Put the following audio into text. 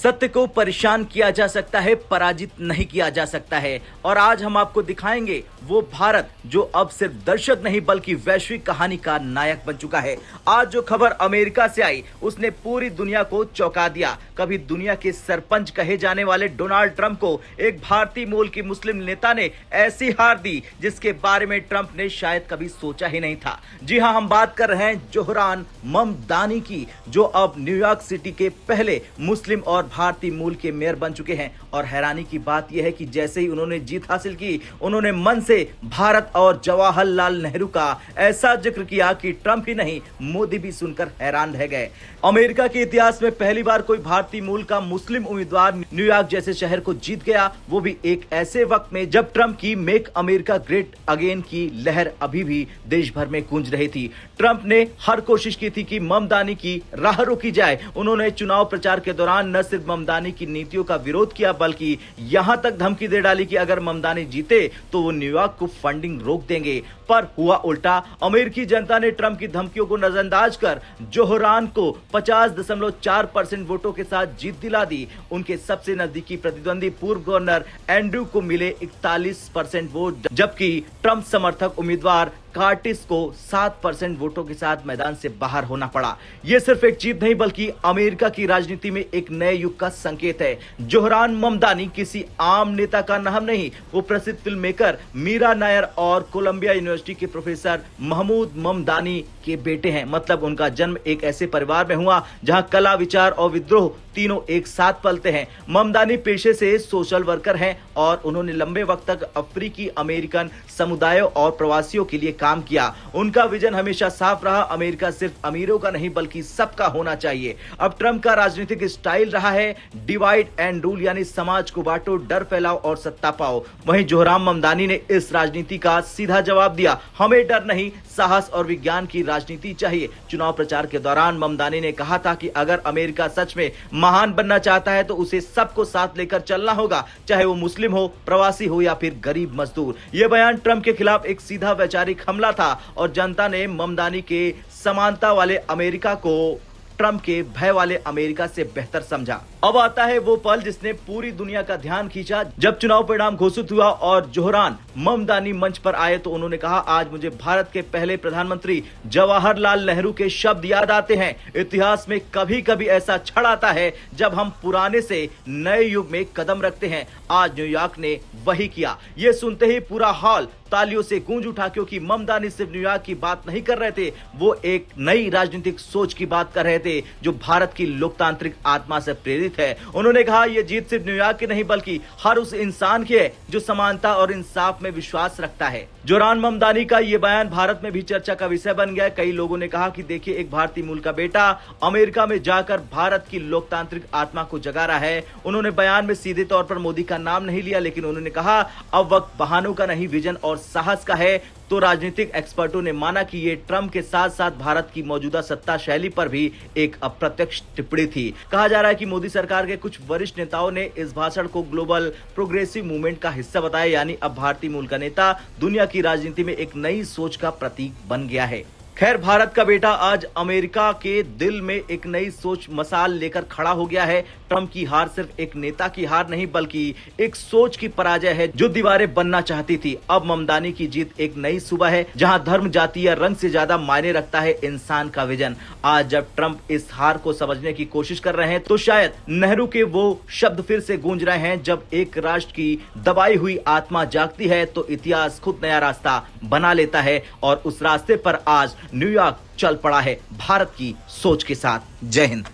सत्य को परेशान किया जा सकता है, पराजित नहीं किया जा सकता है। और आज हम आपको दिखाएंगे वो भारत जो अब सिर्फ दर्शक नहीं बल्कि वैश्विक कहानी का नायक बन चुका है। आज जो खबर अमेरिका से आई उसने पूरी दुनिया को चौंका दिया। कभी दुनिया के सरपंच कहे जाने वाले डोनाल्ड ट्रंप को एक भारतीय मूल की मुस्लिम नेता ने ऐसी हार दी जिसके बारे में ट्रंप ने शायद कभी सोचा ही नहीं था। जी हां, हम बात कर रहे हैं जोहरान ममदानी की, जो अब न्यूयॉर्क सिटी के पहले मुस्लिम और भारतीय मूल के मेयर बन चुके हैं। और हैरानी की बात यह है कि जैसे ही उन्होंने जीत हासिल की, उन्होंने मन से भारत और जवाहरलाल नेहरू का ऐसा जिक्र किया कि ट्रंप ही नहीं, मोदी भी सुनकर हैरान रह गए। अमेरिका के इतिहास में पहली बार कोई भारतीय मूल का मुस्लिम उम्मीदवार न्यूयॉर्क जैसे शहर को जीत गया, वो भी एक ऐसे वक्त में जब ट्रंप की मेक अमेरिका ग्रेट अगेन की लहर अभी भी देश भर में गूंज रही थी। ट्रंप ने हर कोशिश की थी कि ममदानी की राह रोकी जाए। उन्होंने चुनाव प्रचार के दौरान न सिर्फ ममदानी की नीतियों का विरोध किया बल्कि यहां तक धमकी दे डाली कि अगर ममदानी जीते तो वो न्यूयॉर्क को फंडिंग रोक देंगे। पर हुआ उल्टा। अमेरिकी जनता ने ट्रंप की धमकियों को नजरअंदाज कर जोहरान को 50.4% वोटों के साथ जीत दिला दी। उनके सबसे नजदीकी प्रतिद्वंदी पूर्व गवर्नर एंड्रू को मिले 41% वोट, जबकि ट्रंप समर्थक उम्मीदवार कार्टिस को 7% वोटों के साथ मैदान से बाहर होना पड़ा। यह सिर्फ एक जीत नहीं बल्कि अमेरिका की राजनीति में एक नए युग का संकेत है। जोहरान ममदानी किसी आम नेता का नाम नहीं, वो प्रसिद्ध फिल्म मेकर मीरा नायर और कोलंबिया यूनिवर्सिटी के प्रोफेसर महमूद ममदानी के बेटे हैं। मतलब उनका जन्म एक ऐसे परिवार में हुआ जहां कला, विचार और विद्रोह तीनों एक साथ पलते हैं। ममदानी पेशे से सोशल वर्कर हैं और उन्होंने लंबे वक्त तक अफ्रीकी अमेरिकन समुदायों और प्रवासियों के लिए काम किया। उनका विजन हमेशा साफ रहा, अमेरिका सिर्फ अमीरों का नहीं बल्कि सबका होना चाहिए। अब ट्रंप का राजनीतिक स्टाइल रहा है डिवाइड एंड रूल, यानी समाज को बांटो, डर फैलाओ और सत्ता पाओ। वहीं जोहरान ममदानी ने इस राजनीति का सीधा जवाब दिया, हमें डर नहीं, साहस और विज्ञान की राजनीति चाहिए। चुनाव प्रचार के दौरान ममदानी ने कहा था कि अगर अमेरिका सच में महान बनना चाहता है तो उसे सबको साथ लेकर चलना होगा, चाहे वो मुस्लिम हो, प्रवासी हो या फिर गरीब मजदूर। यह बयान ट्रंप के खिलाफ एक सीधा वैचारिक हमला था और जनता ने ममदानी के समानता वाले अमेरिका को ट्रंप के भय वाले अमेरिका से बेहतर समझा। अब आता है वो पल जिसने पूरी दुनिया का ध्यान खींचा। जब चुनाव परिणाम घोषित हुआ और जोहरान ममदानी मंच पर आए तो उन्होंने कहा, आज मुझे भारत के पहले प्रधानमंत्री जवाहरलाल नेहरू के शब्द याद आते हैं, इतिहास में कभी कभी ऐसा क्षण आता है जब हम पुराने से नए युग में कदम रखते हैं। आज न्यूयॉर्क ने वही किया। ये सुनते ही पूरा हॉल तालियों से गूंज उठा, क्योंकि ममदानी सिर्फ न्यूयॉर्क की बात नहीं कर रहे थे, वो एक नई राजनीतिक सोच की बात कर रहे थे जो भारत की लोकतांत्रिक आत्मा से प्रेरित है। उन्होंने कहा, यह जीत सिर्फ न्यूयॉर्क की नहीं बल्कि हर उस इंसान की है जो समानता और इंसाफ में विश्वास रखता है। जोहरान ममदानी का यह बयान भारत में भी चर्चा का विषय बन गया। कई लोगों ने कहा कि देखिए, एक भारतीय मूल का बेटा अमेरिका में जाकर भारत की लोकतांत्रिक आत्मा को जगा रहा है। उन्होंने बयान में सीधे तौर पर मोदी का नाम नहीं लिया, लेकिन उन्होंने कहा, अब वक्त बहानों का नहीं, विजन और साहस का है। तो राजनीतिक एक्सपर्टों ने माना कि ये ट्रंप के साथ साथ भारत की मौजूदा सत्ता शैली पर भी एक अप्रत्यक्ष टिप्पणी थी। कहा जा रहा है कि मोदी सरकार के कुछ वरिष्ठ नेताओं ने इस भाषण को ग्लोबल प्रोग्रेसिव मूवमेंट का हिस्सा बताया, यानी अब भारतीय मूल का नेता दुनिया की राजनीति में एक नई सोच का प्रतीक बन गया है। खैर, भारत का बेटा आज अमेरिका के दिल में एक नई सोच मसाल लेकर खड़ा हो गया है। ट्रंप की हार सिर्फ एक नेता की हार नहीं बल्कि एक सोच की पराजय है जो दीवारें बनना चाहती थी। अब ममदानी की जीत एक नई सुबह है जहां धर्म, जाति या रंग से ज्यादा मायने रखता है इंसान का विजन। आज जब ट्रंप इस हार को समझने की कोशिश कर रहे हैं तो शायद नेहरू के वो शब्द फिर से गूंज रहे हैं, जब एक राष्ट्र की दबाई हुई आत्मा जागती है तो इतिहास खुद नया रास्ता बना लेता है। और उस रास्ते पर आज न्यूयॉर्क चल पड़ा है भारत की सोच के साथ। जय हिंद।